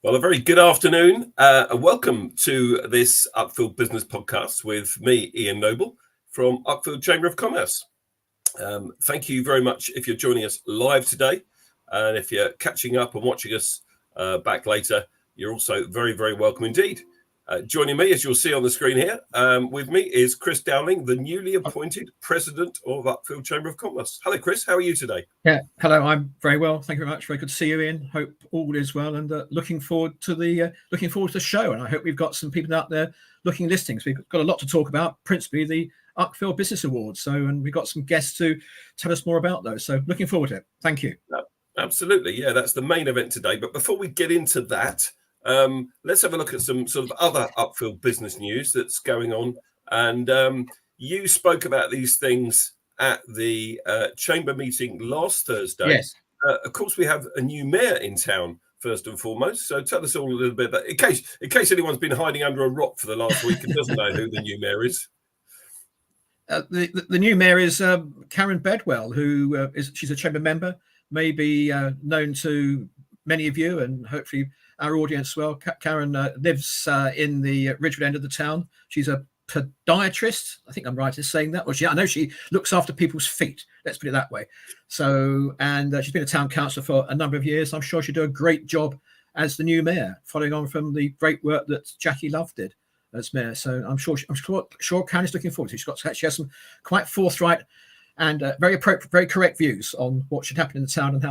Well, a very good afternoon and welcome to this Uckfield Business Podcast with me, Ian Noble, from Uckfield Chamber of Commerce. Thank you very much if you're joining us live today. And if you're catching up and watching us back later, you're also very, very welcome indeed. Joining me, as you'll see on the screen here, with me is Chris Dowling, the newly appointed president of Uckfield Chamber of Commerce. Hello, Chris. How are you today? Yeah, hello. I'm very well. Thank you very much. Very good to see you, Ian. Hope all is well, and looking forward to the show. And I hope we've got some people out there looking listings. We've got a lot to talk about, principally the Uckfield Business Awards. And we've got some guests to tell us more about those. So looking forward to it. Thank you. Absolutely. Yeah, that's the main event today. But before we get into that, let's have a look at some sort of other Uckfield business news that's going on. And you spoke about these things at the chamber meeting last Thursday. Yes. Of course, we have a new mayor in town, first and foremost. So tell us all a little bit about, in case anyone's been hiding under a rock for the last week and doesn't know who the new mayor is. The new mayor is Karen Bedwell, who she's a chamber member, may be known to many of you and hopefully our audience as well. Karen lives in the Ridgewood end of the town. She's a podiatrist. I think I'm right in saying that. Well, I know she looks after people's feet. Let's put it that way. So, and she's been a town councillor for a number of years. I'm sure she'll do a great job as the new mayor, following on from the great work that Jackie Love did as mayor. So I'm sure Karen is looking forward to it. She has some quite forthright and very appropriate, very correct views on what should happen in the town and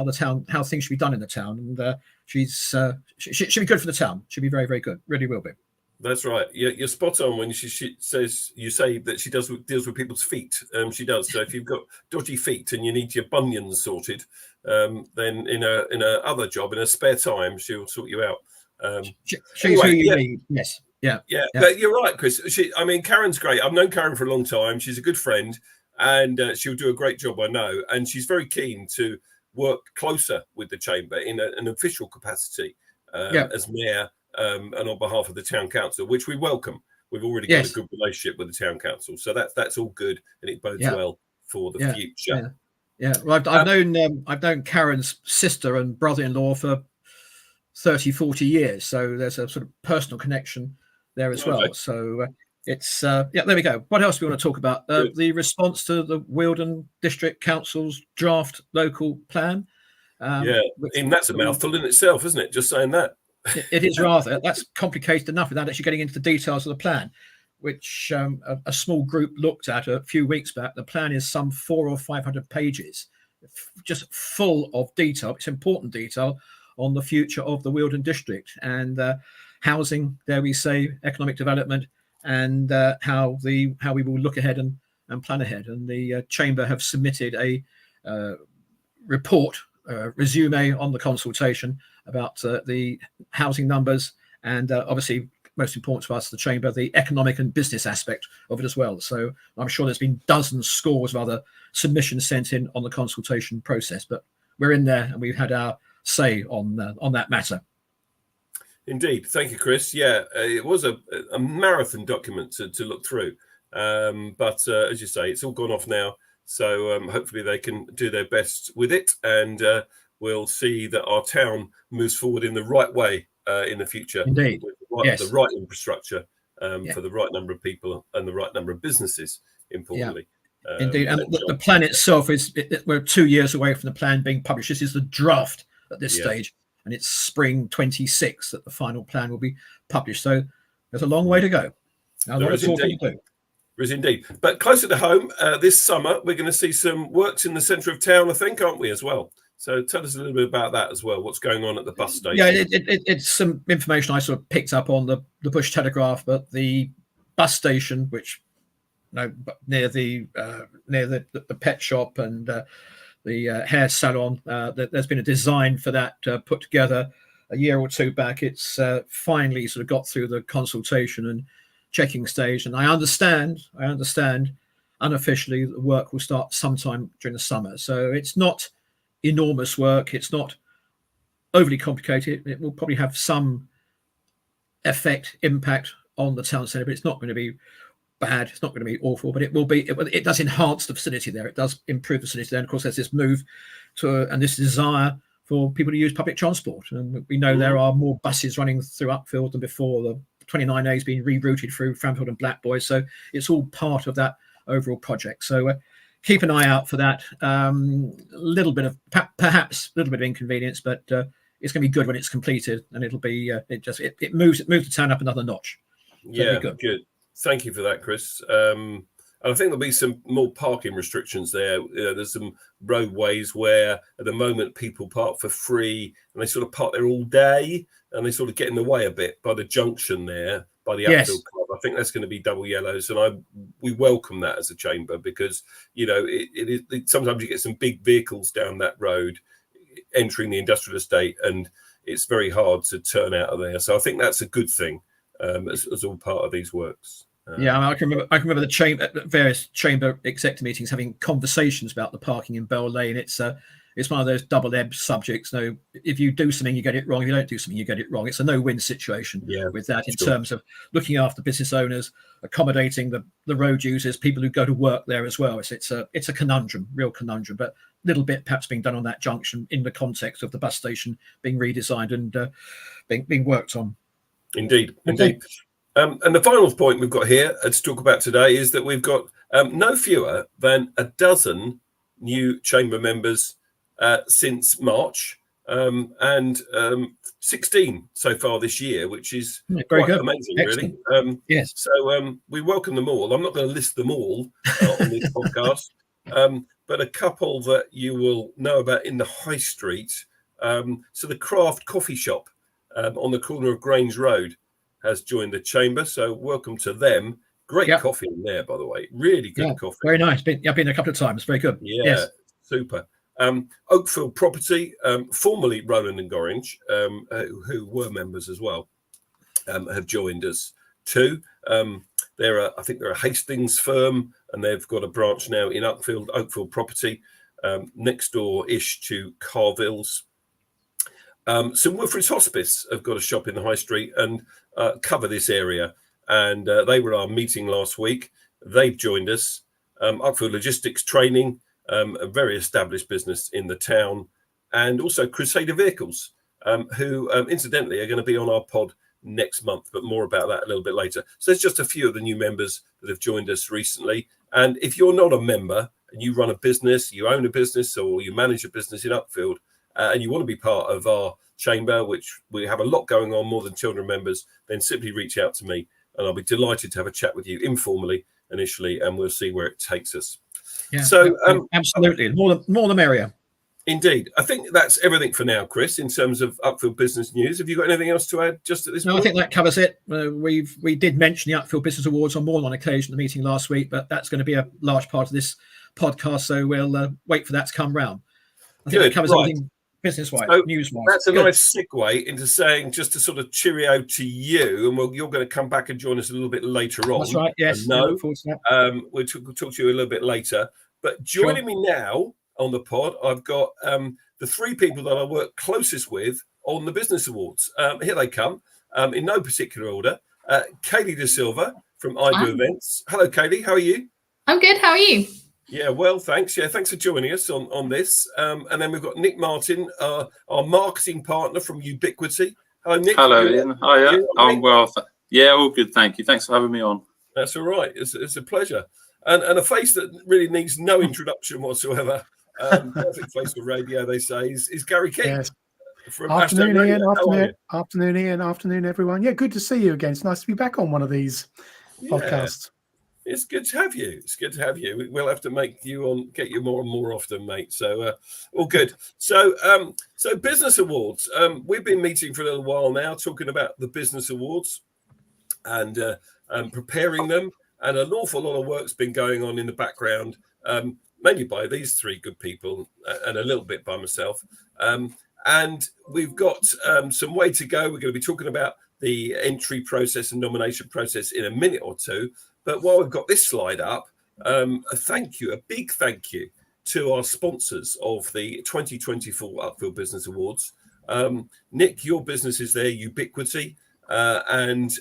how things should be done in the town. And she'll be good for the town. She'll be very, very good. Really will be. That's right. You're spot on when you say that she deals with people's feet. She does. So if you've got dodgy feet and you need your bunions sorted, then in a other job, in a spare time, she'll sort you out. Yes. Yeah. But you're right, Chris. Karen's great. I've known Karen for a long time. She's a good friend, and she'll do a great job, I know. And she's very keen to work closer with the chamber in an official capacity as mayor. And on behalf of the town council, which we welcome. We've already got a good relationship with the town council, so that's all good, and it bodes well for the future. Well, I've known Karen's sister and brother-in-law for 30-40 years, so there's a sort of personal connection there as well. So it's there we go. What else do we want to talk about? The response to the Wealdon District Council's draft local plan. That's a mouthful in itself, isn't it? Just saying that. It is rather. That's complicated enough without actually getting into the details of the plan, which a small group looked at a few weeks back. The plan is some 400 or 500 pages, just full of detail. It's important detail on the future of the Wealdon district and housing, dare we say, economic development, and how we will look ahead and plan ahead. And the chamber have submitted a report, resume on the consultation about the housing numbers and obviously most important to us, the chamber, the economic and business aspect of it as well. So I'm sure there's been dozens, scores of other submissions sent in on the consultation process, but we're in there and we've had our say on that matter. Indeed. Thank you, Chris. Yeah, it was a marathon document to look through. But as you say, it's all gone off now. So hopefully they can do their best with it, and we'll see that our town moves forward in the right way in the future. Indeed. With the right infrastructure for the right number of people and the right number of businesses, importantly. Yeah. Indeed. And the plan itself we're 2 years away from the plan being published. This is the draft at this stage, and it's spring 26 that the final plan will be published. So there's a long way to go. There is indeed. But closer to home, this summer, we're going to see some works in the centre of town, I think, aren't we, as well? So tell us a little bit about that as well. What's going on at the bus station? Yeah, it's some information I sort of picked up on the Bush Telegraph, but the bus station, which near the pet shop and the hair salon, there's been a design for that put together a year or two back. It's finally sort of got through the consultation and checking stage, and I understand unofficially the work will start sometime during the summer. So it's not enormous work, it's not overly complicated. It will probably have some impact on the town centre, but it's not going to be bad, it's not going to be awful, but it does enhance the facility there, it does improve the facility there. And of course there's this move to and this desire for people to use public transport. And we know there are more buses running through Uckfield than before. The 29A has been rerouted through Framfield and Blackboy. So it's all part of that overall project. So keep an eye out for that. A little bit of perhaps a little bit of inconvenience, but it's going to be good when it's completed, and it'll be it moves the town up another notch. So yeah, good. Thank you for that, Chris. And I think there'll be some more parking restrictions there. There's some roadways where at the moment people park for free, and they sort of park there all day, and they sort of get in the way a bit by the junction there, by the Uckfield Club. I think that's going to be double yellows, and we welcome that as a chamber, because it sometimes you get some big vehicles down that road entering the industrial estate, and it's very hard to turn out of there. So I think that's a good thing as all part of these works. I can remember the various chamber executive meetings having conversations about the parking in Bell Lane. It's one of those double-edged subjects. No, if you do something, you get it wrong. If you don't do something, you get it wrong. It's a no-win situation with that in terms of looking after business owners, accommodating the road users, people who go to work there as well. It's a conundrum, real conundrum, but a little bit perhaps being done on that junction in the context of the bus station being redesigned and being worked on. Indeed. And the final point we've got here to talk about today is that we've got no fewer than a dozen new chamber members since March, and 16 so far this year, which is very quite good. Amazing, Excellent. really. Yes. So we welcome them all. I'm not going to list them all on this podcast, but a couple that you will know about in the High Street. So the Craft Coffee Shop on the corner of Grange Road has joined the chamber, so welcome to them. Great coffee in there, by the way. Really good coffee. Very nice. I've been a couple of times. Very good. Yeah, yes. Super. Uckfield Property, formerly Roland and Gorringe, who were members as well, have joined us too. I think they're a Hastings firm, and they've got a branch now in Uckfield Property, next door-ish to Carville's. St Wilfrid's Hospice have got a shop in the High Street and cover this area, and they were our meeting last week. They've joined us. Uckfield Logistics Training, a very established business in the town, and also Crusader Vehicles, who incidentally are going to be on our pod next month, but more about that a little bit later. So there's just a few of the new members that have joined us recently. And if you're not a member and you run a business, you own a business, or you manage a business in Uckfield, and you want to be part of our chamber, which we have a lot going on, more than 200 members, then simply reach out to me, and I'll be delighted to have a chat with you informally initially, and we'll see where it takes us. Yeah, so absolutely, more the merrier. Indeed. I think that's everything for now, Chris, in terms of Uckfield business news. Have you got anything else to add just at this point? No, I think that covers it. We did mention the Uckfield Business Awards on more than one occasion at the meeting last week, but that's going to be a large part of this podcast, so we'll wait for that to come round. I think that covers everything business-wise, news-wise. That's a nice segue into saying, just to sort of cheerio to you, and you're going to come back and join us a little bit later on. That's right, yes. We'll talk to you a little bit later. But joining me now on the pod, I've got the three people that I work closest with on the Business Awards. Here they come, in no particular order. Kaylee De Silva from I Do Events. Hello, Kaylee. How are you? I'm good. How are you? Yeah, well, thanks. Yeah, thanks for joining us on this. And then we've got Nick Martin, our marketing partner from Ubiquity. Hello, Nick. Hello, Ian. Hiya. I'm well. All good. Thank you. Thanks for having me on. That's all right. It's a pleasure. And a face that really needs no introduction whatsoever. Perfect face for radio, they say, is Gary King. Yes. Afternoon, Ian. Afternoon, Ian. Afternoon, everyone. Yeah, good to see you again. It's nice to be back on one of these podcasts. It's good to have you. We'll have to get you more and more often, mate. So all good. So Business Awards. We've been meeting for a little while now, talking about the Business Awards and preparing them. And an awful lot of work's been going on in the background, mainly by these three good people and a little bit by myself. And we've got some way to go. We're going to be talking about the entry process and nomination process in a minute or two. But while we've got this slide up, a big thank you to our sponsors of the 2024 Uckfield Business Awards. Nick, your business is there, Ubiquity, and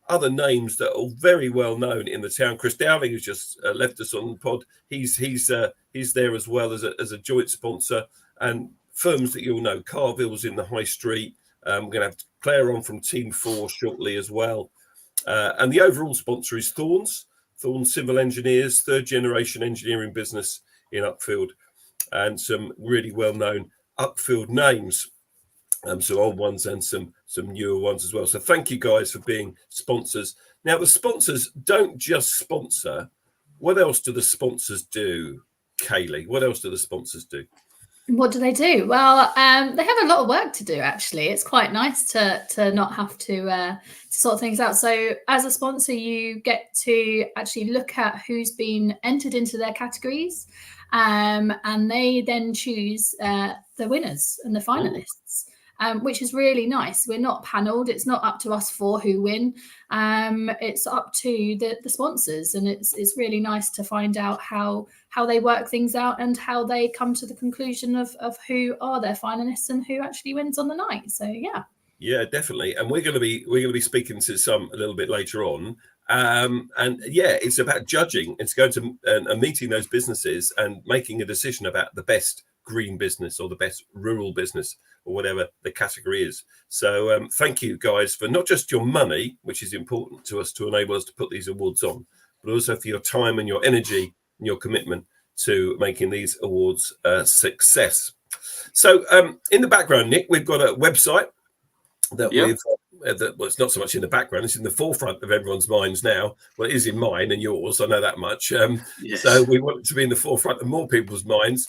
other names that are very well known in the town. Chris Dowling, who's just left us on the pod, he's there as well as a joint sponsor. And firms that you'll know. Carville's in the High Street. We're going to have Claire on from Team 4 shortly as well. And the overall sponsor is Thorns Civil Engineers, third generation engineering business in Uckfield, and some really well-known Uckfield names, some old ones and some newer ones as well. So thank you guys for being sponsors. Now, the sponsors don't just sponsor. What else do the sponsors do, Kaylee? What else do the sponsors do? What do they do? Well, they have a lot of work to do, actually. It's quite nice to not have to sort things out. So as a sponsor, you get to actually look at who's been entered into their categories, and they then choose the winners and the finalists. Which is really nice. We're not panelled. It's not up to us four who win. It's up to the sponsors, and it's really nice to find out how they work things out and how they come to the conclusion of who are their finalists and who actually wins on the night. So yeah, definitely. And we're going to be speaking to some a little bit later on. And yeah, it's about judging. It's going to meeting those businesses and making a decision about the best green business or the best rural business or whatever the category is. So thank you guys for not just your money, which is important to us to enable us to put these awards on, but also for your time and your energy and your commitment to making these awards a success. So in the background, Nick, we've got a website that well, it's not so much in the background, it's in the forefront of everyone's minds now. Well, it is in mine and yours, I know that much. Yes. So we want it to be in the forefront of more people's minds.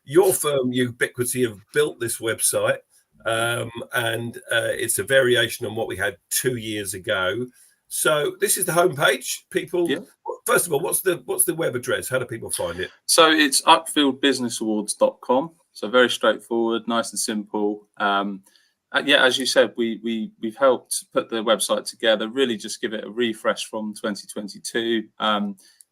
Your firm, Ubiquity, have built this website, and it's a variation on what we had 2 years ago. So this is the homepage. People, first of all, what's the web address? How do people find it? So it's uckfieldbusinessawards.com. So very straightforward, nice and simple. As you said, we've helped put the website together, really just give it a refresh from 2022.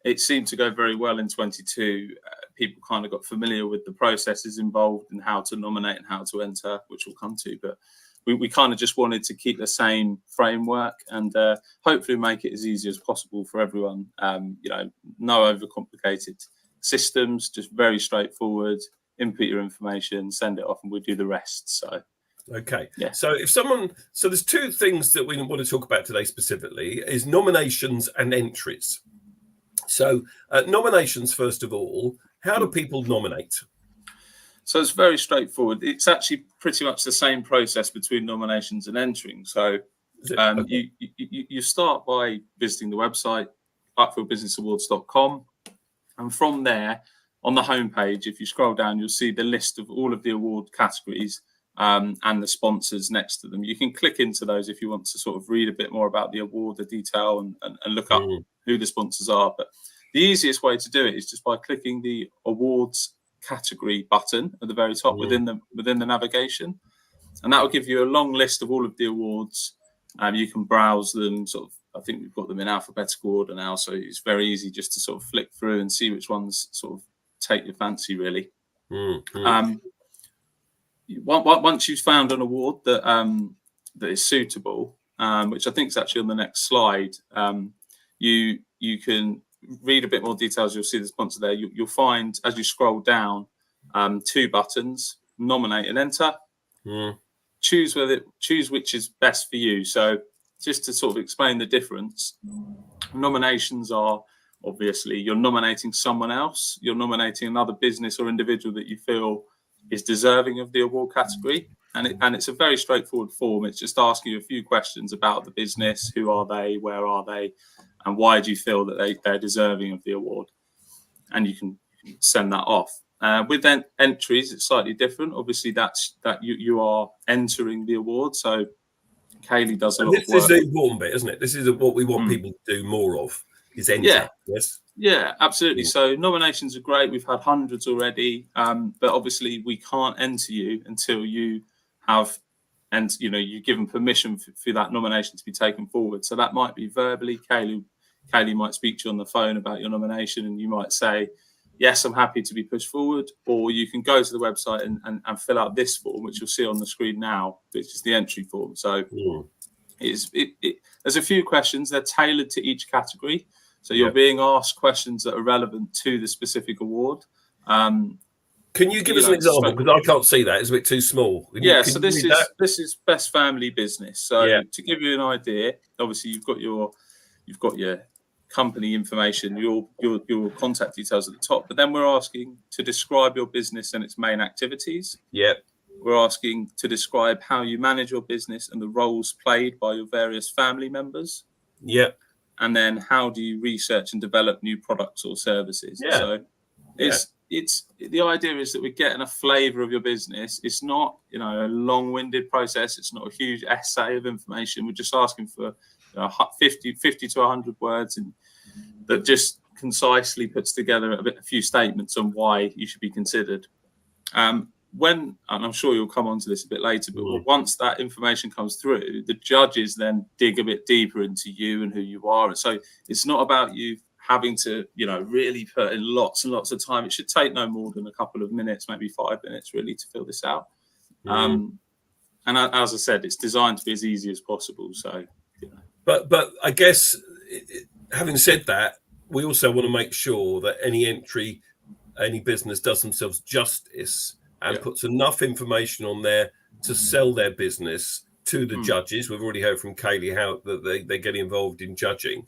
It seemed to go very well in 22. People kind of got familiar with the processes involved and how to nominate and how to enter, which we'll come to. But we kind of just wanted to keep the same framework and hopefully make it as easy as possible for everyone. No overcomplicated systems, just very straightforward. Input your information, send it off, and we do the rest. So. Okay. Yeah. So there's two things that we want to talk about today specifically is nominations and entries. So nominations, first of all, how do people nominate? So it's very straightforward. It's actually pretty much the same process between nominations and entering. So you start by visiting the website, uckfieldbusinessawards.com. And from there, on the homepage, if you scroll down, you'll see the list of all of the award categories and the sponsors next to them. You can click into those if you want to sort of read a bit more about the award, the detail, and look up who the sponsors are. But the easiest way to do it is just by clicking the awards category button at the very top within the navigation, and that will give you a long list of all of the awards. You can browse them. Sort of, I think we've got them in alphabetical order now, so it's very easy just to sort of flick through and see which ones sort of take your fancy, really. Once you've found an award that is suitable, which I think is actually on the next slide, you can read a bit more details. You'll see the sponsor there. You'll find, as you scroll down, two buttons: nominate and enter. Choose which is best for you. So just to sort of explain the difference, nominations are obviously you're nominating someone else. You're nominating another business or individual that you feel is deserving of the award category, and it's a very straightforward form. It's just asking you a few questions about the business: who are they, where are they, and why do you feel that they're deserving of the award? And you can send that off. With entries, it's slightly different. Obviously, that's you are entering the award. So Kaylee does a lot of work. This is the important bit, isn't it? This is what we want people to do more of. Is enter. Yeah. Yes. Yeah, absolutely. So nominations are great. We've had hundreds already, but obviously we can't enter you until you have, and you given permission for that nomination to be taken forward. So that might be verbally. Kaylee might speak to you on the phone about your nomination, and you might say, "Yes, I'm happy to be pushed forward." Or you can go to the website and fill out this form, which you'll see on the screen now, which is the entry form. So there's a few questions. They're tailored to each category. So you're being asked questions that are relevant to the specific award. Can you give us an example? Because I can't see that; it's a bit too small. So this is best family business. So to give you an idea, obviously you've got your company information, your contact details at the top, but then we're asking to describe your business and its main activities. Yeah. We're asking to describe how you manage your business and the roles played by your various family members. Yeah. And then how do you research and develop new products or services? Yeah. So it's the idea is that we're getting a flavour of your business. It's not, a long-winded process. It's not a huge essay of information. We're just asking for 50 to 100 words and that just concisely puts together a few statements on why you should be considered. And I'm sure you'll come on to this a bit later, but once that information comes through, the judges then dig a bit deeper into you and who you are. And so it's not about you having to, really put in lots and lots of time. It should take no more than a couple of minutes, maybe 5 minutes, really, to fill this out. And as I said, it's designed to be as easy as possible. So, But I guess, having said that, we also want to make sure that any business does themselves justice and puts enough information on there to sell their business to the judges. We've already heard from Kaylee how that they get involved in judging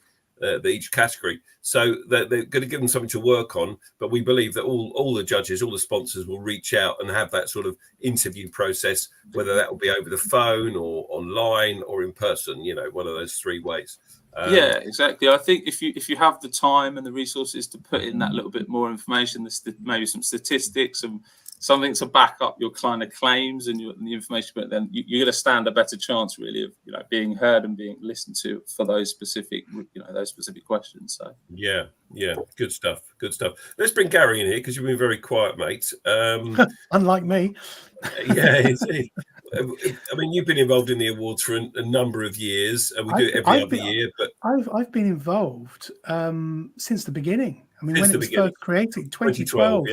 each category. So they're going to give them something to work on. But we believe that all the judges, all the sponsors will reach out and have that sort of interview process, whether that will be over the phone or online or in person, one of those three ways. Yeah, exactly. I think if you have the time and the resources to put in that little bit more information, maybe some statistics and something to back up your kind of claims and the information, but then you're going to stand a better chance, really, of being heard and being listened to for those specific questions. So yeah, good stuff. Let's bring Gary in here because you've been very quiet, mate. Unlike me. Yeah, I mean, you've been involved in the awards for a number of years, and we do it every other year. But I've been involved since the begening. I mean, when it was first created, 2012,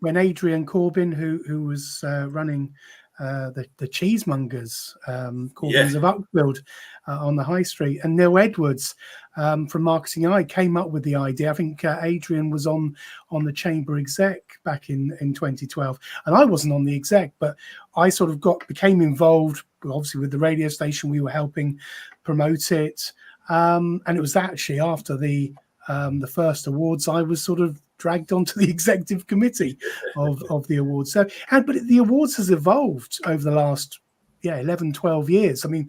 when Adrian Corbyn, who was running the cheesemongers, Corbyn's of Uckfield on the high street, and Neil Edwards from Marketing Eye came up with the idea. I think Adrian was on the chamber exec back in 2012, and I wasn't on the exec, but I sort of became involved, obviously, with the radio station. We were helping promote it, and it was actually after the first awards I was sort of dragged onto the executive committee of the awards. So, but the awards has evolved over the last 11, 12 years. I mean,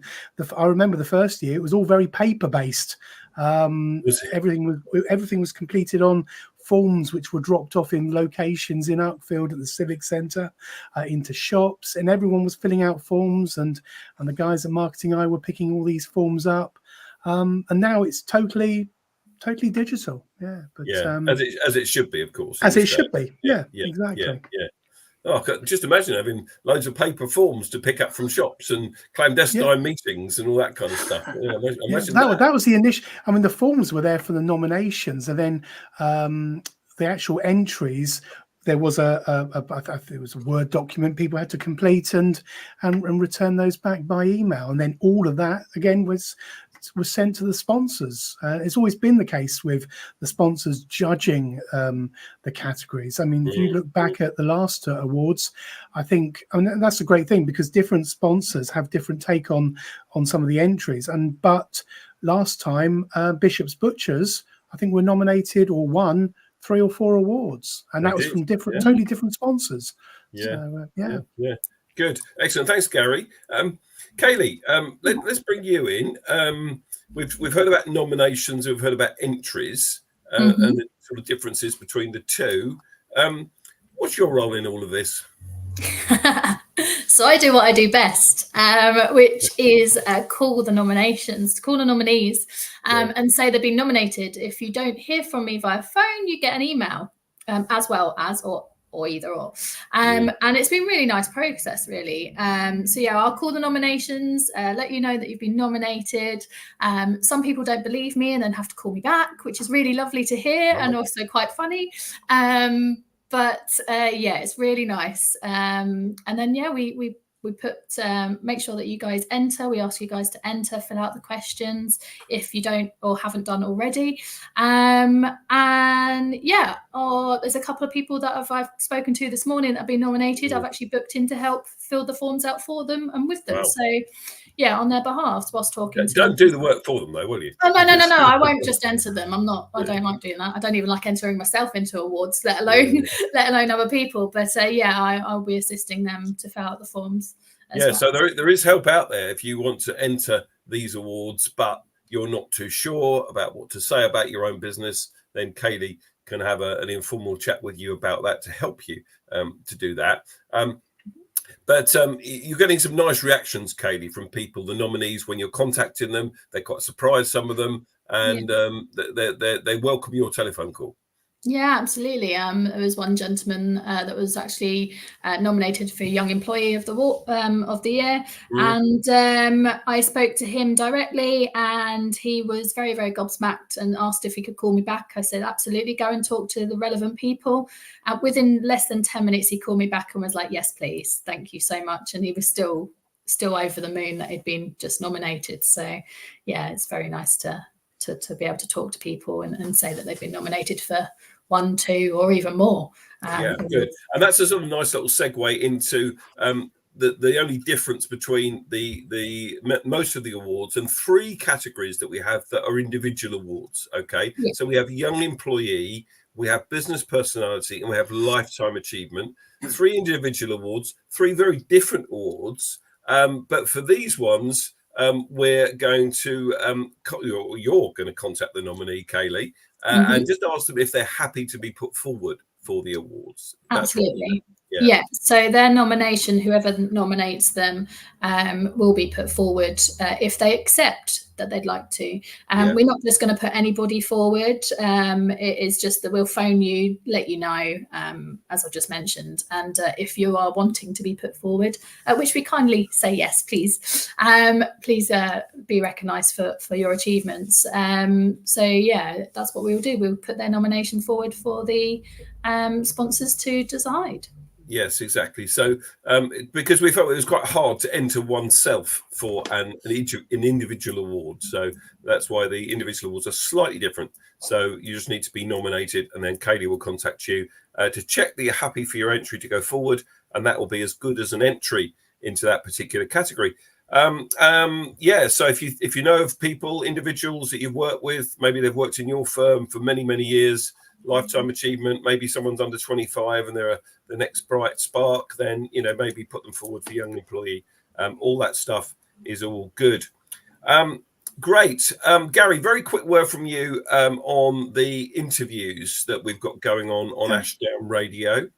I remember the first year it was all very paper based. Everything was completed on forms which were dropped off in locations in Uckfield at the Civic Centre, into shops, and everyone was filling out forms, and the guys at Marketing Eye were picking all these forms up, and now it's totally digital. But as it should be, of course. As it should be. Exactly. Oh, just imagine having loads of paper forms to pick up from shops and clandestine meetings and all that kind of stuff. That was the initial. I mean, the forms were there for the nominations, and then the actual entries. There was it was a Word document people had to complete and return those back by email, and then all of that again was sent to the sponsors. It's always been the case with the sponsors judging the categories. I mean, if you look back at the last awards, that's a great thing because different sponsors have different take on some of the entries. But last time, Bishop's Butchers, I think, were nominated or won 3 or 4 awards, and that was from totally different sponsors. Good, excellent. Thanks, Gary. Kaylee, let's bring you in. We've heard about nominations, we've heard about entries, and the sort of differences between the two. What's your role in all of this? So I do what I do best, which is call the nominees, and say they've been nominated. If you don't hear from me via phone, you get an email, as well as or either or. And it's been really nice process, really. I'll call the nominations, let you know that you've been nominated. Some people don't believe me and then have to call me back, which is really lovely to hear and also quite funny. But it's really nice. And then we we put make sure that you guys enter. We ask you guys to enter, fill out the questions if you don't or haven't done already. And yeah, there's a couple of people that I've spoken to this morning that have been nominated. I've actually booked in to help fill the forms out for them and with them. Wow. So yeah, on their behalf, whilst talking to don't do the work for them though, will you? Oh, no. I won't just enter them. I don't like doing that. I don't even like entering myself into awards, let alone other people. But I'll be assisting them to fill out the forms. Well. So there is help out there if you want to enter these awards, but you're not too sure about what to say about your own business. Then Kaylee can have an informal chat with you about that to help you to do that. But you're getting some nice reactions, Kaylee, from people, the nominees, when you're contacting them. They're quite surprised, some of them, and they welcome your telephone call. Yeah, absolutely. There was one gentleman that was actually nominated for Young Employee of the Year, and I spoke to him directly, and he was very, very gobsmacked and asked if he could call me back. I said, absolutely, go and talk to the relevant people. Within less than 10 minutes, he called me back and was like, yes, please, thank you so much. And he was still over the moon that he'd been just nominated. So yeah, it's very nice to be able to talk to people and say that they've been nominated for 1, 2, or even more. Good. And that's a sort of nice little segue into the only difference between the most of the awards and 3 categories that we have that are individual awards. Okay, so we have young employee, we have business personality, and we have lifetime achievement. 3 individual awards, 3 very different awards. But for these ones, we're going to you're going to contact the nominee, Kaylee, and just ask them if they're happy to be put forward for the awards. Absolutely. Yeah. So their nomination, whoever nominates them, will be put forward if they accept that they'd like to. We're not just going to put anybody forward. It is just that we'll phone you, let you know, as I've just mentioned. And if you are wanting to be put forward, which we kindly say yes, please, please be recognised for your achievements. So yeah, that's what we'll do. We'll put their nomination forward for the sponsors to decide. Yes, exactly. So because we felt it was quite hard to enter oneself for an individual award. So that's why the individual awards are slightly different. So you just need to be nominated, and then Kaylee will contact you to check that you're happy for your entry to go forward. And that will be as good as an entry into that particular category. So if you know of people, individuals that you've worked with, maybe they've worked in your firm for many, many years, lifetime achievement, maybe someone's under 25 and they're the next bright spark, then maybe put them forward for young employee. All that stuff is all good. Great. Gary, very quick word from you on the interviews that we've got going on Ashdown Radio.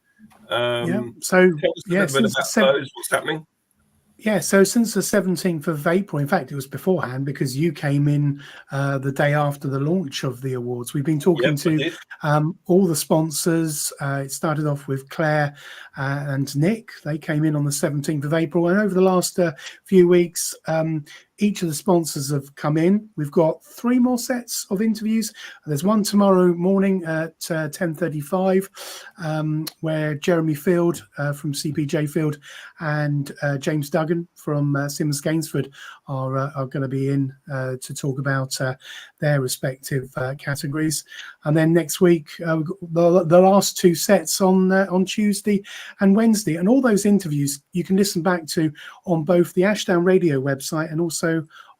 So tell us a little bit about those. What's happening? Yeah, so since the 17th of April, in fact, it was beforehand because you came in the day after the launch of the awards. We've been talking to all the sponsors. It started off with Claire and Nick. They came in on the 17th of April. And over the last few weeks, each of the sponsors have come in. We've got 3 more sets of interviews. There's one tomorrow morning at 10:35 where Jeremy Field from CPJ Field and James Duggan from Simmons Gainsford are going to be in to talk about their respective categories. And then next week, we've got the last 2 sets on Tuesday and Wednesday. And all those interviews you can listen back to on both the Ashdown Radio website and also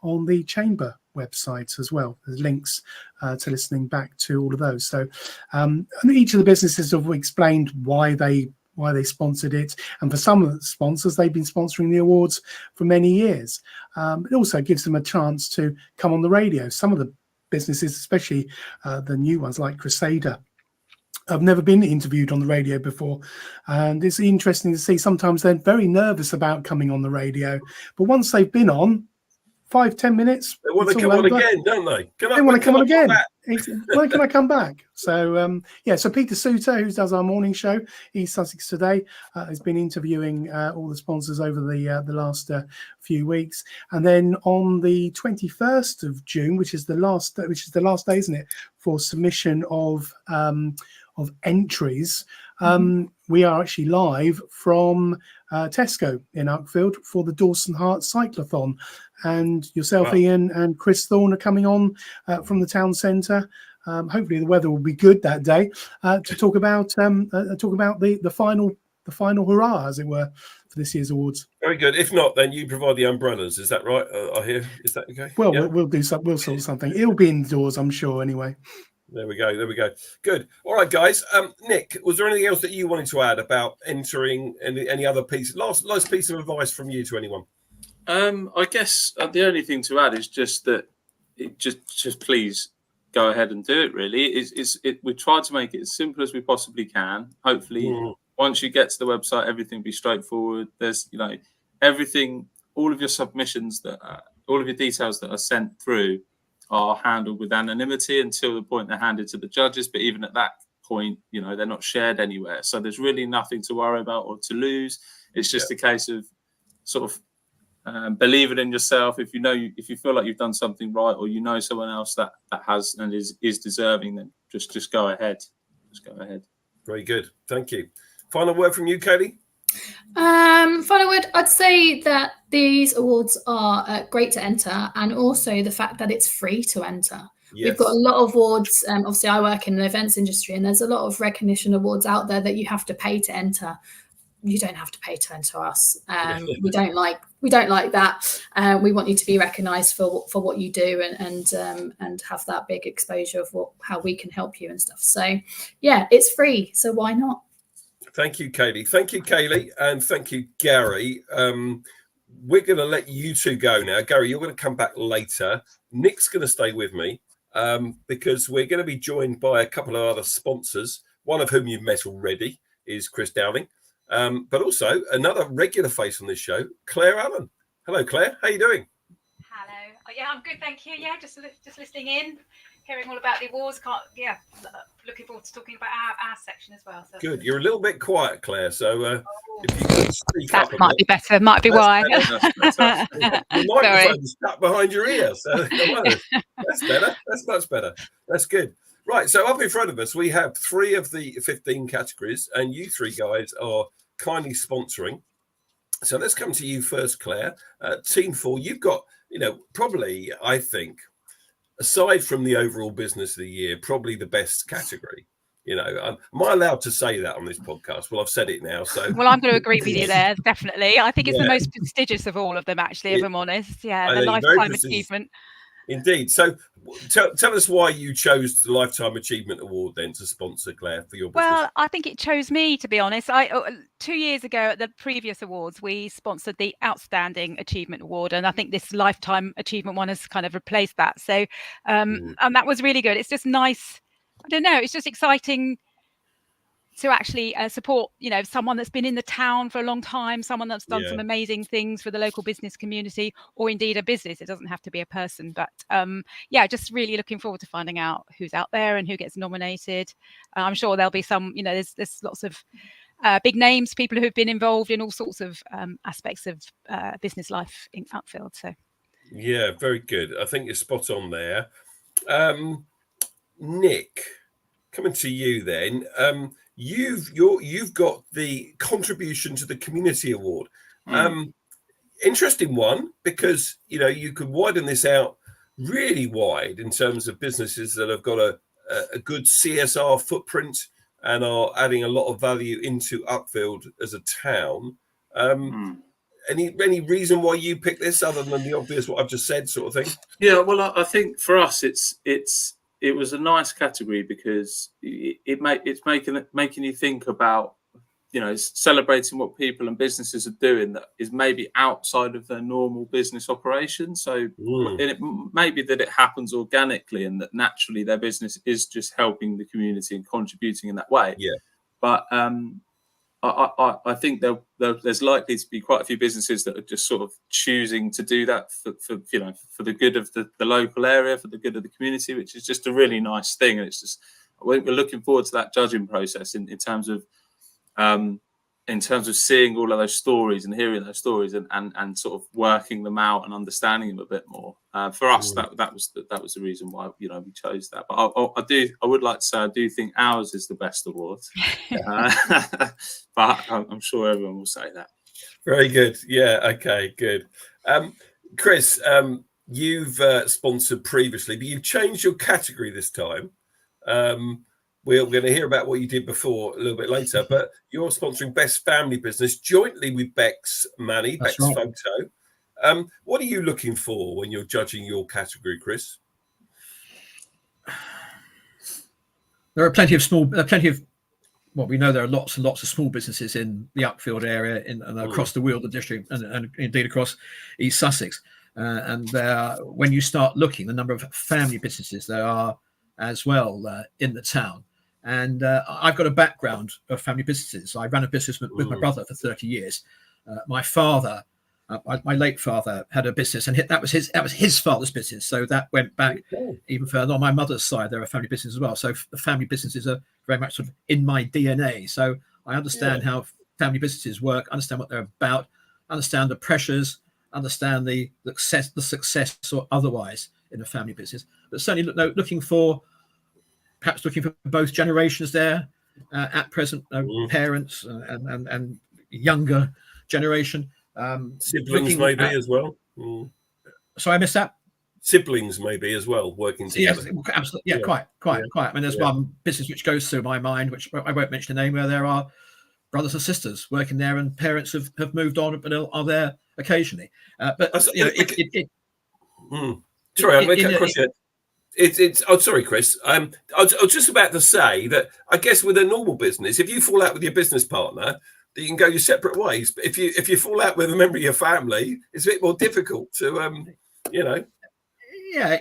on the Chamber website as well. There's links to listening back to all of those. So and each of the businesses have explained why they sponsored it, and for some of the sponsors, they've been sponsoring the awards for many years. It also gives them a chance to come on the radio. Some of the businesses, especially the new ones like Crusader, I've never been interviewed on the radio before, and it's interesting to see. Sometimes they're very nervous about coming on the radio, but once they've been on 5-10 minutes, they want to come on again, don't they? They want to come on again. When can I come back? So so Peter Suter, who does our morning show, East Sussex Today, has been interviewing all the sponsors over the last few weeks, and then on the 21st of June, which is the last day, isn't it, for submission of entries. we are actually live from Tesco in Uckfield for the Dawson Hart Cyclothon, and yourself, Ian, and Chris Thorne are coming on from the town centre. Hopefully the weather will be good that day to talk about the final hurrah, as it were, for this year's awards. Very good. If not, then you provide the umbrellas. Is that right? I hear. Is that okay? Well, we'll do something. We'll sort something. It'll be indoors, I'm sure. Anyway. There we go. Good. All right, guys. Nick, was there anything else that you wanted to add about entering? Any other piece? Last piece of advice from you to anyone? I guess the only thing to add is just that just please go ahead and do it. Really, we tried to make it as simple as we possibly can. Hopefully, once you get to the website, everything will be straightforward. There's everything, all of your submissions all of your details that are sent through are handled with anonymity until the point they're handed to the judges. But even at that point, they're not shared anywhere. So there's really nothing to worry about or to lose. It's just a case of sort of believing in yourself. If you feel like you've done something right, or someone else that has and is deserving, then just go ahead. Just go ahead. Very good. Thank you. Final word from you, Kaylee? Final word, I'd say that these awards are great to enter, and also the fact that it's free to enter. Yes. We've got a lot of awards. Obviously, I work in the events industry, and there's a lot of recognition awards out there that you have to pay to enter. You don't have to pay to enter us. We don't like that. We want you to be recognised for what you do and have that big exposure of how we can help you and stuff. So yeah, it's free. So why not? Thank you, Kaylee. Thank you, Kaylee. And thank you, Gary. We're going to let you two go now. Gary, you're going to come back later. Nick's going to stay with me because we're going to be joined by a couple of other sponsors, one of whom you've met already is Chris Downing, but also another regular face on this show, Claire Allen. Hello, Claire. How are you doing? Hello. Yeah, I'm good, thank you. Yeah, just listening in, hearing all about the awards. Looking forward to talking about our section as well. So. Good. You're a little bit quiet, Claire. So if you could speak that up, might be better. Might be why. The microphone's stuck behind your ear. So that's better. That's much better. That's good. Right. So up in front of us, we have 3 of the 15 categories, and you 3 guys are kindly sponsoring. So let's come to you first, Claire. Team 4, you've got, probably, I think, aside from the overall business of the year, probably the best category. Am I allowed to say that on this podcast? Well, I've said it now. So, well, I'm going to agree with you there. Definitely, I think it's the most prestigious of all of them. Actually, if I'm honest, the lifetime achievement. Indeed. So, tell us why you chose the Lifetime Achievement Award then to sponsor, Claire, for your business. Well, I think it chose me, to be honest. 2 years ago at the previous awards, we sponsored the Outstanding Achievement Award, and I think this Lifetime Achievement one has kind of replaced that. So, and that was really good. It's just nice. I don't know. It's just exciting to actually support, someone that's been in the town for a long time, someone that's done some amazing things for the local business community, or indeed a business. It doesn't have to be a person, but just really looking forward to finding out who's out there and who gets nominated. I'm sure there'll be some, there's lots of big names, people who've been involved in all sorts of aspects of business life in Uckfield. So, yeah, very good. I think you're spot on there. Nick, coming to you then. You've got the Contribution to the Community Award. Interesting one, because you could widen this out really wide in terms of businesses that have got a good CSR footprint and are adding a lot of value into Uckfield as a town. Any reason why you picked this other than the obvious what I've just said, sort of thing? Yeah, well, I think for us it was a nice category because it's making you think about, celebrating what people and businesses are doing that is maybe outside of their normal business operation. So it may be that it happens organically and that naturally their business is just helping the community and contributing in that way. Yeah. But I think there's likely to be quite a few businesses that are just sort of choosing to do that for the good of the local area, for the good of the community, which is just a really nice thing. And it's just, we're looking forward to that judging process in terms of in terms of seeing all of those stories and hearing those stories and sort of working them out and understanding them a bit more. For us, that was the reason why we chose that. But I would like to say I do think ours is the best award, but I'm sure everyone will say that. Very good. Yeah. Okay. Good. Chris, you've sponsored previously, but you've changed your category this time. We're going to hear about what you did before a little bit later, but you're sponsoring Best Family Business jointly with Bex Manny, Bex Photo. What are you looking for when you're judging your category, Chris? There are plenty of well, we know there are lots and lots of small businesses in the Uckfield area and across the Weald district and indeed across East Sussex. And when you start looking, the number of family businesses there are as well in the town. And I've got a background of family businesses. I ran a business with my brother for 30 years. My father, my late father, had a business, and that was his father's business. So that went back even further. On my mother's side, there are family businesses as well. So the family businesses are very much sort of in my DNA. So I understand how family businesses work, understand what they're about, understand the pressures, understand the success or otherwise in a family business. But certainly looking for both generations there at present, parents and younger generation. Siblings maybe as well. So I missed that. Siblings maybe as well, working together. Yes, absolutely. Yeah, quite. I mean, there's one business which goes through my mind, which I won't mention the name, where there are brothers and sisters working there, and parents have moved on but are there occasionally. Sorry, I'm going to cut across it. It's sorry, Chris. I was just about to say that I guess with a normal business, if you fall out with your business partner, you can go your separate ways. But if you fall out with a member of your family, it's a bit more difficult to Yeah,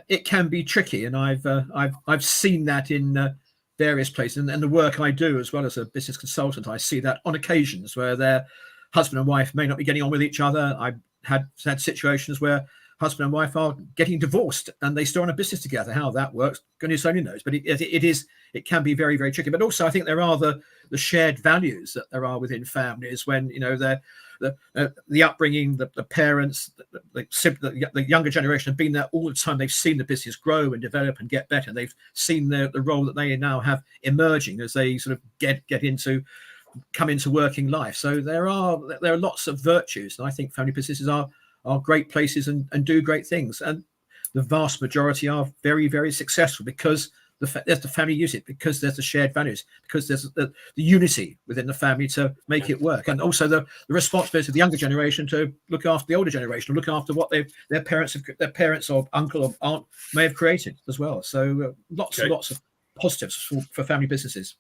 it can be tricky, and I've seen that in various places, and the work I do as well as a business consultant, I see that on occasions where their husband and wife may not be getting on with each other. I've had situations where husband and wife are getting divorced and they still run a business together. How that works, goodness only knows. But it can be very, very tricky. But also, I think there are the shared values that there are within families when the upbringing, the parents, the younger generation have been there all the time. They've seen the business grow and develop and get better. They've seen the role that they now have emerging as they sort of come into working life. So there are lots of virtues, and I think family businesses are great places and do great things, and the vast majority are very, very successful because there's the family unit, because there's the shared values, because there's the unity within the family to make it work, and also the responsibility of the younger generation to look after the older generation, or look after what their parents or uncle or aunt may have created as well. So lots and lots of positives for family businesses.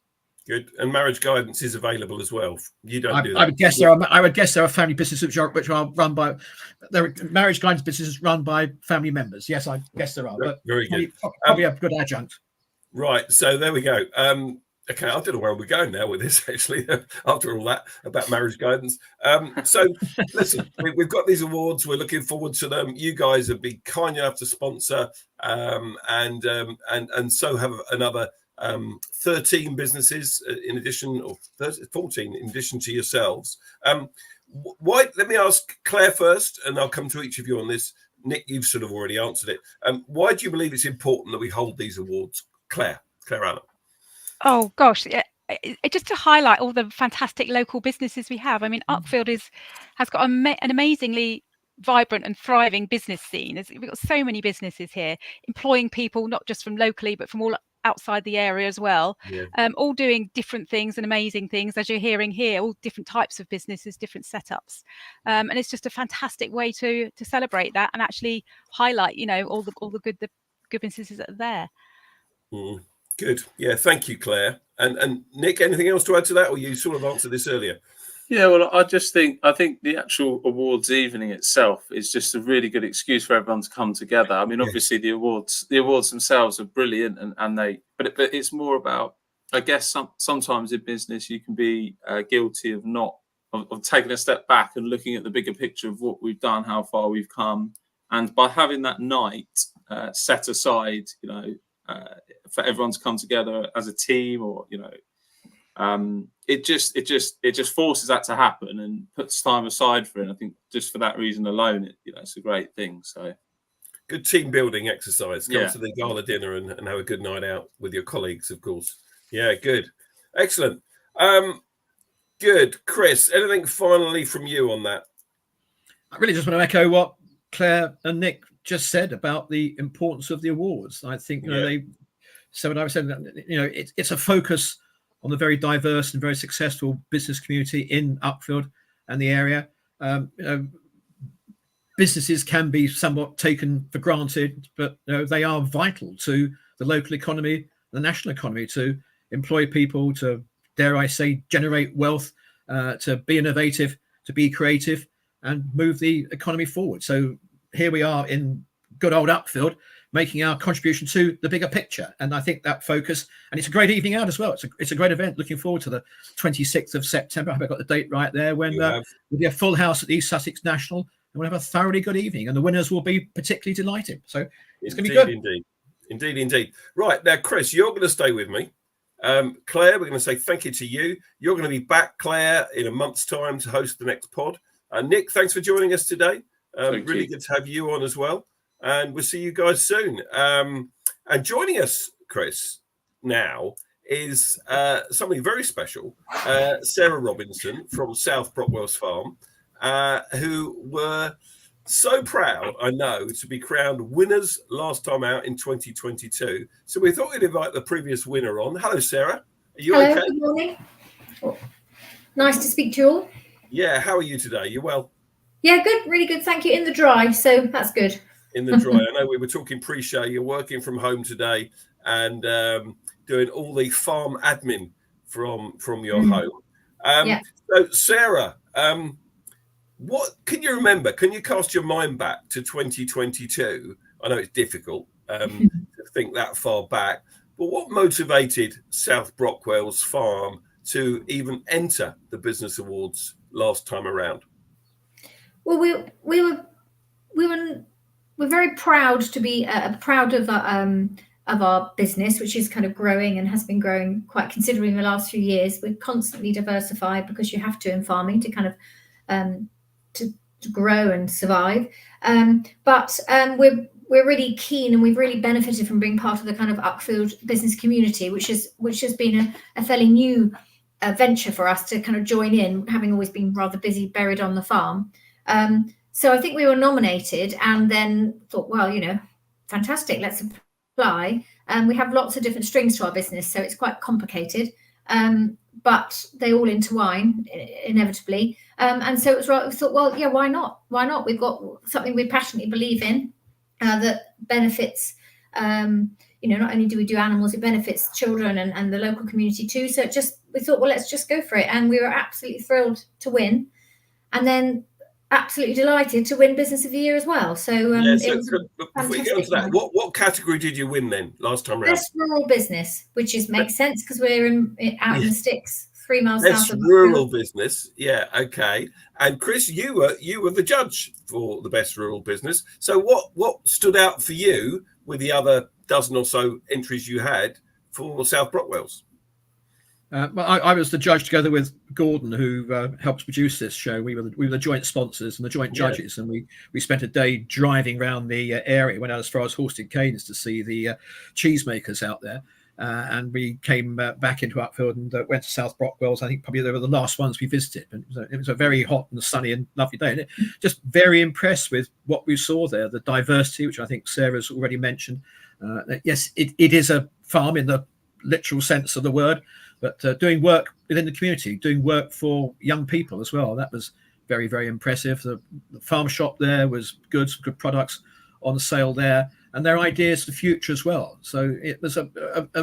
Good. And marriage guidance is available as well. You don't do that. I would guess there are family businesses which are run by marriage guidance businesses run by family members. Yes, I guess there are. But very good. Probably a good adjunct. Right. So there we go. Okay, I don't know where we're going now with this, actually, after all that about marriage guidance. So listen, we've got these awards. We're looking forward to them. You guys have been kind enough to sponsor and so have another 13 businesses in addition, or 14 in addition to yourselves. Why? Let me ask Claire first, and I'll come to each of you on this. Nick, you've sort of already answered it. Why do you believe it's important that we hold these awards? Claire Allen. Oh gosh, just to highlight all the fantastic local businesses we have. I mean, Uckfield has got an amazingly vibrant and thriving business scene. We've got so many businesses here, employing people not just from locally but from all outside the area as well, all doing different things and amazing things, as you're hearing here, all different types of businesses, different setups, and it's just a fantastic way to celebrate that and actually highlight, all the good businesses that are there. Good. Yeah, thank you, Claire. And Nick, anything else to add to that, or you sort of answered this earlier? Yeah, well, I think the actual awards evening itself is just a really good excuse for everyone to come together. I mean, obviously the awards themselves are brilliant, but it's more about, I guess, sometimes in business you can be guilty of of taking a step back and looking at the bigger picture of what we've done, how far we've come, and by having that night set aside, for everyone to come together as a team, or it just forces that to happen and puts time aside for it. And I think just for that reason alone, it's a great thing. So good team building exercise. Come to the gala dinner and have a good night out with your colleagues, of course. Yeah, good, excellent. Good, Chris. Anything finally from you on that? I really just want to echo what Claire and Nick just said about the importance of the awards. I think they said what I said. It's a focus on the very diverse and very successful business community in Uckfield and the area. Businesses can be somewhat taken for granted, but they are vital to the local economy, the national economy, to employ people, to, dare I say, generate wealth, to be innovative, to be creative, and move the economy forward. So here we are in good old Uckfield, making our contribution to the bigger picture. And I think that focus, and it's a great evening out as well. It's a great event. Looking forward to the 26th of September. I hope I got the date right there, when there'll be a full house at East Sussex National, and we'll have a thoroughly good evening. And the winners will be particularly delighted. So it's going to be good. Indeed. Right, now, Chris, you're going to stay with me. Claire, we're going to say thank you to you. You're going to be back, Claire, in a month's time to host the next pod. Nick, thanks for joining us today. Really good to have you on as well. And we'll see you guys soon. And joining us, Chris, now is something very special. Sarah Robinson from South Brockwell's Farm, who were so proud, I know, to be crowned winners last time out in 2022. So we thought we'd invite the previous winner on. Hello, Sarah. Are you okay? Good morning. Nice to speak to you all. Yeah, how are you today? You well? Yeah, good, really good. Thank you. In the dry, so that's good. In the dry. I know we were talking pre-show. You're working from home today and doing all the farm admin from your home. So, Sarah, what can you remember? Can you cast your mind back to 2022? I know it's difficult to think that far back, but what motivated South Brockwell's Farm to even enter the Business Awards last time around? Well, we're very proud to be proud of our business, which is kind of growing and has been growing quite considerably in the last few years. We're constantly diversified because you have to in farming to kind of to grow and survive. But we're really keen, and we've really benefited from being part of the kind of Uckfield business community, which has been a fairly new venture for us to kind of join in, having always been rather busy buried on the farm. So I think we were nominated and then thought, well, fantastic, let's apply. We have lots of different strings to our business, so it's quite complicated, but they all intertwine inevitably. And so it was right. We thought, well, yeah, why not? Why not? We've got something we passionately believe in that benefits, not only do we do animals, it benefits children and the local community too. So we thought, well, let's just go for it. And we were absolutely thrilled to win. And then absolutely delighted to win Business of the Year as well. So, before you get onto that, what category did you win then last time around? Best rural business, which makes sense because we're out in the sticks, 3 miles Best south of rural business. Yeah, okay. And Chris, you were the judge for the best rural business. So what stood out for you with the other dozen or so entries you had for South Brockwell's? Well, I was the judge together with Gordon, who helps produce this show. We were the joint sponsors and the joint judges, and we spent a day driving around the area. Went out as far as Horsted Canes to see the cheesemakers out there, and we came back into Uckfield and went to South Brockwell's. I think probably they were the last ones we visited. And it was a very hot and sunny and lovely day, and just very impressed with what we saw there. The diversity, which I think Sarah's already mentioned. Yes, it is a farm in the literal sense of the word. But doing work within the community, doing work for young people as well. That was very, very impressive. The farm shop there was good products on sale there, and their ideas for the future as well. So it was a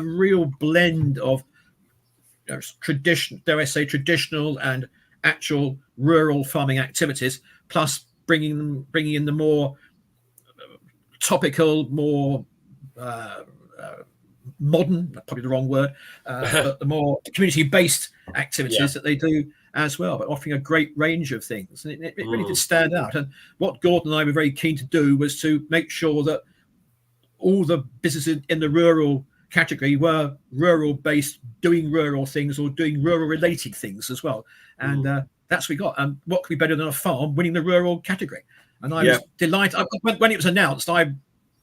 real blend of traditional and actual rural farming activities, plus bringing in the more topical, more modern, probably the wrong word, but the more community-based activities that they do as well, but offering a great range of things. And it really did stand out. And what Gordon and I were very keen to do was to make sure that all the businesses in the rural category were rural based, doing rural things or doing rural related things as well. And that's what we got. And what could be better than a farm winning the rural category? And I was delighted. When it was announced, I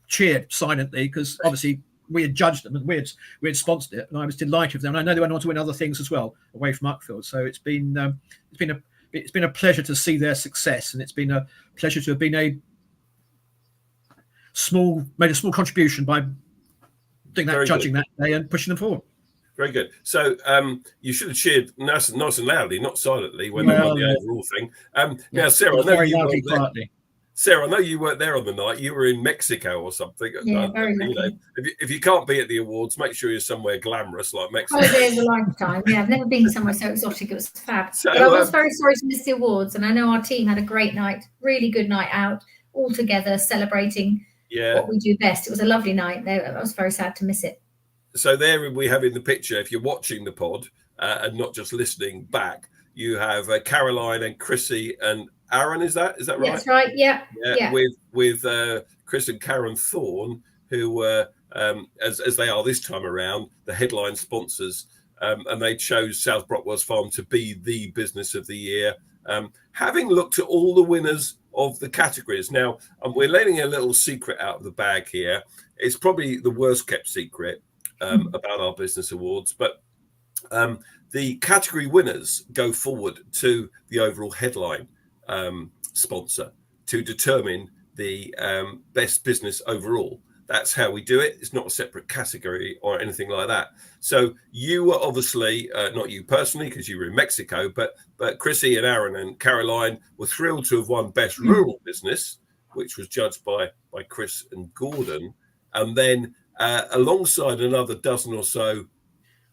cheered silently because obviously we had judged them and we had sponsored it, and I was delighted with them. And I know they went on to win other things as well away from Uckfield. So it's been a pleasure to see their success, and it's been a pleasure to have been made a small contribution by doing that, judging that day and pushing them forward. Very good. So you should have cheered nice and loudly, not silently, when they won the overall thing. Now, Sarah, I know you weren't there on the night. You were in Mexico or something. Yeah, very lucky. If you can't be at the awards, make sure you're somewhere glamorous like Mexico. Holiday of a lifetime. Yeah, I've never been somewhere so exotic. It was fab. So, but I was very sorry to miss the awards, and I know our team had a great night, really good night out, all together celebrating what we do best. It was a lovely night. I was very sad to miss it. So there we have in the picture, if you're watching the pod and not just listening back, you have Caroline and Chrissy and Aaron, is that right? That's right. Yeah. With Chris and Karen Thorne, who were, as they are this time around, the headline sponsors, and they chose South Brockwell's Farm to be the business of the year. Having looked at all the winners of the categories, now we're letting a little secret out of the bag here. It's probably the worst kept secret about our business awards, but the category winners go forward to the overall headline sponsor to determine the best business overall. That's how we do it. It's not a separate category or anything like that. So you were obviously, not you personally, because you were in Mexico, but Chrissy and Aaron and Caroline were thrilled to have won Best Rural Business, which was judged by Chris and Gordon. And then alongside another dozen or so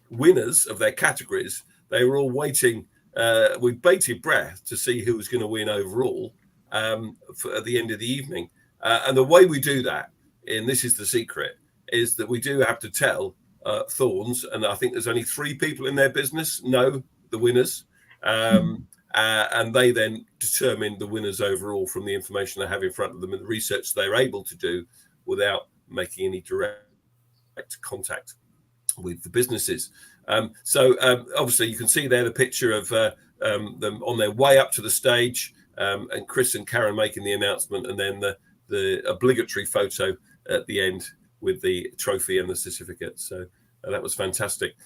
winners of their categories, they were all waiting with bated breath to see who was going to win overall at the end of the evening. And the way we do that, and this is the secret, is that we do have to tell Thorns, and I think there's only 3 people in their business know the winners, and they then determine the winners overall from the information they have in front of them and the research they're able to do without making any direct contact with the businesses. So obviously you can see there the picture of them on their way up to the stage, and Chris and Karen making the announcement, and then the obligatory photo at the end with the trophy and the certificate. So that was fantastic.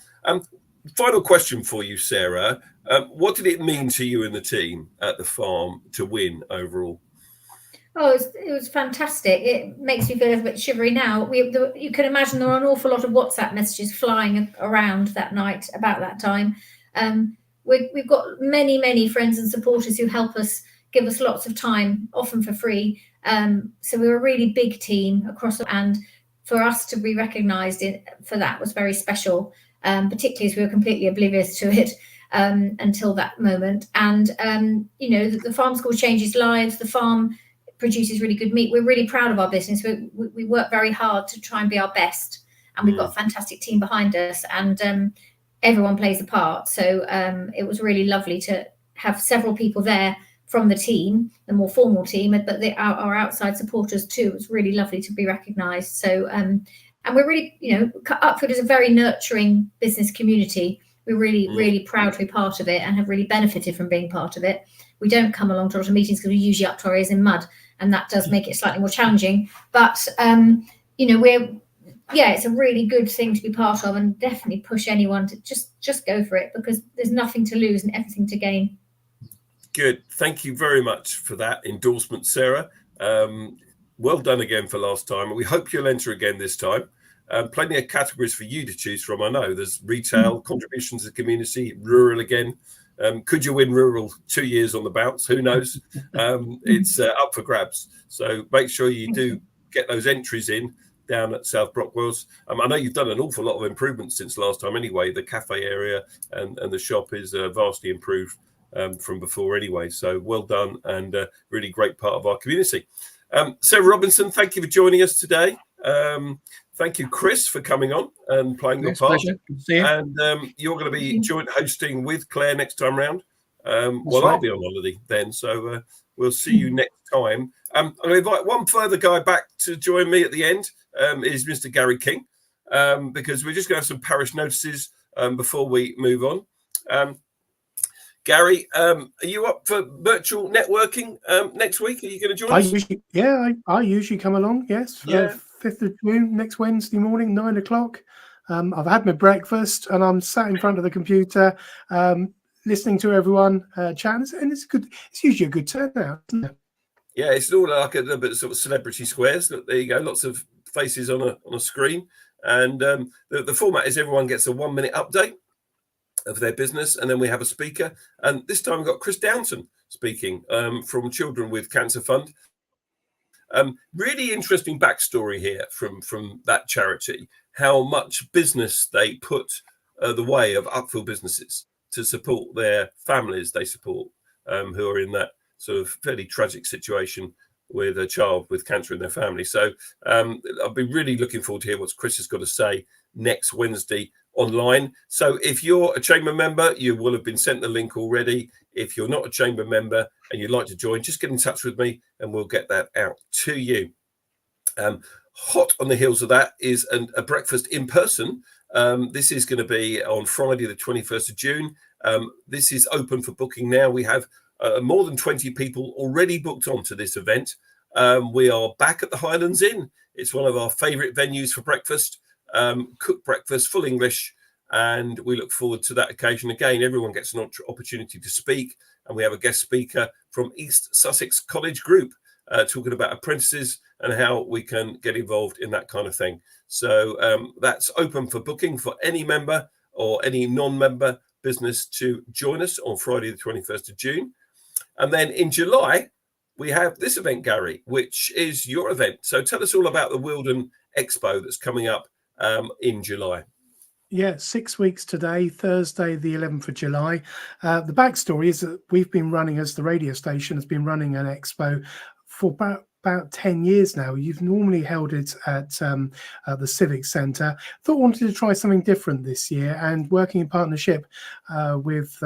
Final question for you, Sarah. What did it mean to you and the team at the farm to win overall? Oh, it was fantastic. It makes me feel a bit shivery now. You can imagine there were an awful lot of WhatsApp messages flying around that night about that time. We've got many, many friends and supporters who help us, give us lots of time, often for free. So we were a really big team across, and for us to be recognised for that was very special, particularly as we were completely oblivious to it until that moment. And, the farm school changes lives. The farm produces really good meat. We're really proud of our business. We work very hard to try and be our best, and we've got a fantastic team behind us, and everyone plays a part. So it was really lovely to have several people there from the team, the more formal team, but our outside supporters too. It was really lovely to be recognised. So and we're really, Uckfield is a very nurturing business community. We're really, really proud to be part of it and have really benefited from being part of it. We don't come along to a lot of meetings because we're usually up to our ears in mud, and that does make it slightly more challenging. But it's a really good thing to be part of, and definitely push anyone to just go for it, because there's nothing to lose and everything to gain. Good. Thank you very much for that endorsement, Sarah. Well done again for last time. We hope you'll enter again this time. Plenty of categories for you to choose from. I know there's retail, contributions to the community, rural again. Could you win rural 2 years on the bounce? Who knows? It's up for grabs. So make sure you do get those entries in down at South Brockwell's. I know you've done an awful lot of improvements since last time anyway. The cafe area and the shop is vastly improved from before anyway. So well done, and really great part of our community. Sarah Robinson, thank you for joining us today. Thank you, Chris, for coming on and playing your part. Pleasure. Good to see you. And you're going to be joint hosting with Claire next time round. I'll be on holiday then, so we'll see you next time. I'm going to invite one further guy back to join me at the end, is Mr. Gary King. because we're just going to have some parish notices before we move on. Gary, are you up for virtual networking next week? Are you going to join us? I usually come along, yes. 5th of June, next Wednesday morning, 9 o'clock. I've had my breakfast and I'm sat in front of the computer listening to everyone chatting, and it's good. It's usually a good turnout, isn't it? Yeah, it's all like a little bit of sort of celebrity squares. Look, there you go, lots of faces on a screen. And the format is everyone gets a 1-minute update of their business, and then we have a speaker. And this time we've got Chris Downton speaking from Children with Cancer Fund. Really interesting backstory here from that charity, how much business they put the way of Uckfield businesses to support their families they support, who are in that sort of fairly tragic situation with a child with cancer in their family. So I'll be really looking forward to hear what Chris has got to say next Wednesday online. So if you're a chamber member, you will have been sent the link already. If you're not a chamber member and you'd like to join, just get in touch with me and we'll get that out to you. Hot on the heels of that is a breakfast in person. This is going to be on Friday, the 21st of June. This is open for booking now. We have more than 20 people already booked onto this event. We are back at the Highlands Inn. It's one of our favourite venues for breakfast. Cooked breakfast, full English, and we look forward to that occasion. Again, everyone gets an opportunity to speak, and we have a guest speaker from East Sussex College Group talking about apprentices and how we can get involved in that kind of thing. So that's open for booking for any member or any non-member business to join us on Friday the 21st of June. And then in July, we have this event, Gary, which is your event. So tell us all about the Wealden Expo that's coming up in July. Yeah, 6 weeks today, Thursday, the 11th of July. The backstory is that we've been running, as the radio station has been running an expo for about 10 years now. You've normally held it at the Civic Centre. Thought wanted to try something different this year, and working in partnership with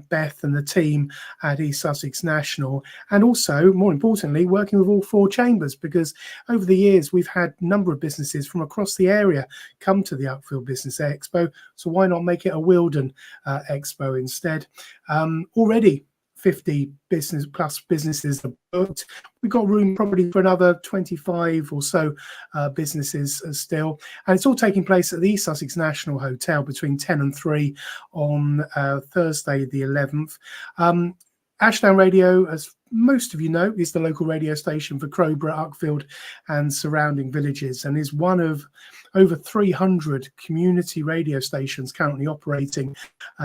Beth and the team at East Sussex National, and also, more importantly, working with all 4 chambers, because over the years we've had a number of businesses from across the area come to the Uckfield Business Expo. So why not make it a Wealden Expo instead? Already 50 businesses are booked. We've got room probably for another 25 or so businesses still. And it's all taking place at the East Sussex National Hotel between 10 and 3 on Thursday the 11th. Ashdown Radio, as most of you know, is the local radio station for Crowborough, Uckfield and surrounding villages, and is one of over 300 community radio stations currently operating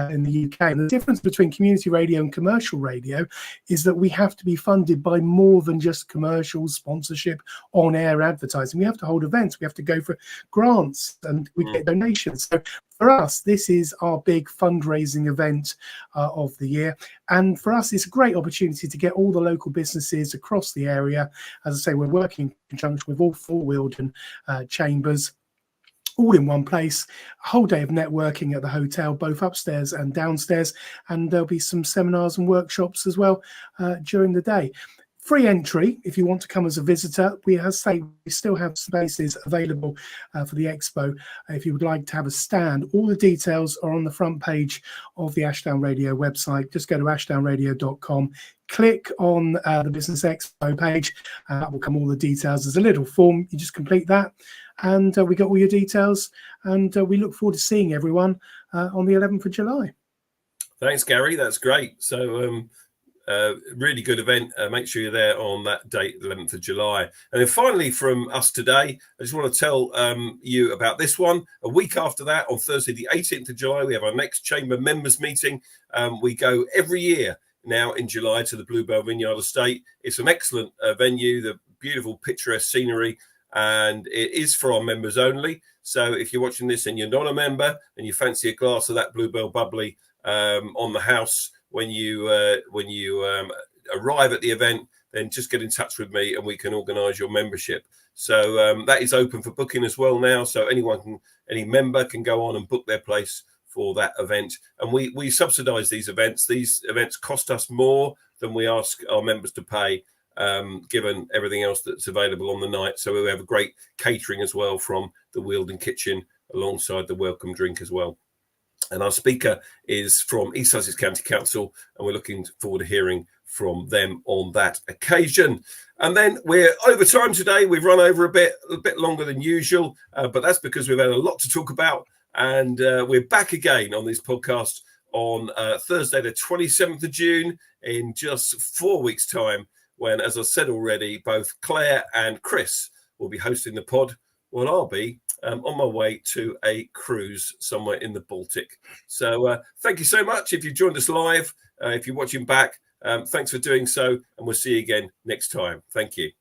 in the UK. And the difference between community radio and commercial radio is that we have to be funded by more than just commercial sponsorship, on-air advertising. We have to hold events, we have to go for grants, and we get donations. So for us, this is our big fundraising event of the year. And for us, it's a great opportunity to get all the local businesses across the area. As I say, we're working in conjunction with all 4 Wealden chambers, all in one place. A whole day of networking at the hotel, both upstairs and downstairs. And there'll be some seminars and workshops as well during the day. Free entry if you want to come as a visitor. We still have spaces available for the expo if you would like to have a stand. All the details are on the front page of the Ashdown Radio website. Just go to ashdownradio.com, click on the Business Expo page, and that will come all the details. There's a little form, you just complete that, and we got all your details, and we look forward to seeing everyone on the 11th of July. Thanks, Gary. That's great. So really good event. Make sure you're there on that date, the 11th of July. And then finally from us today, I just want to tell you about this one. A week after that, on Thursday, the 18th of July, we have our next chamber members meeting. We go every year now in July to the Bluebell Vineyard Estate. It's an excellent venue, the beautiful picturesque scenery, and it is for our members only. So if you're watching this and you're not a member and you fancy a glass of that Bluebell bubbly on the house when you arrive at the event, then just get in touch with me and we can organise your membership. So that is open for booking as well now. So any member can go on and book their place for that event. And we subsidise these events. These events cost us more than we ask our members to pay, given everything else that's available on the night. So we have a great catering as well from the Wealden Kitchen alongside the welcome drink as well. And our speaker is from East Sussex County Council, and we're looking forward to hearing from them on that occasion. And then we're over time today. We've run over a bit longer than usual, but that's because we've had a lot to talk about. And we're back again on this podcast on Thursday, the 27th of June, in just 4 weeks' time, when, as I said already, both Claire and Chris will be hosting the pod, while I'll be on my way to a cruise somewhere in the Baltic. So thank you so much. If you joined us live, if you're watching back, thanks for doing so, and we'll see you again next time. Thank you.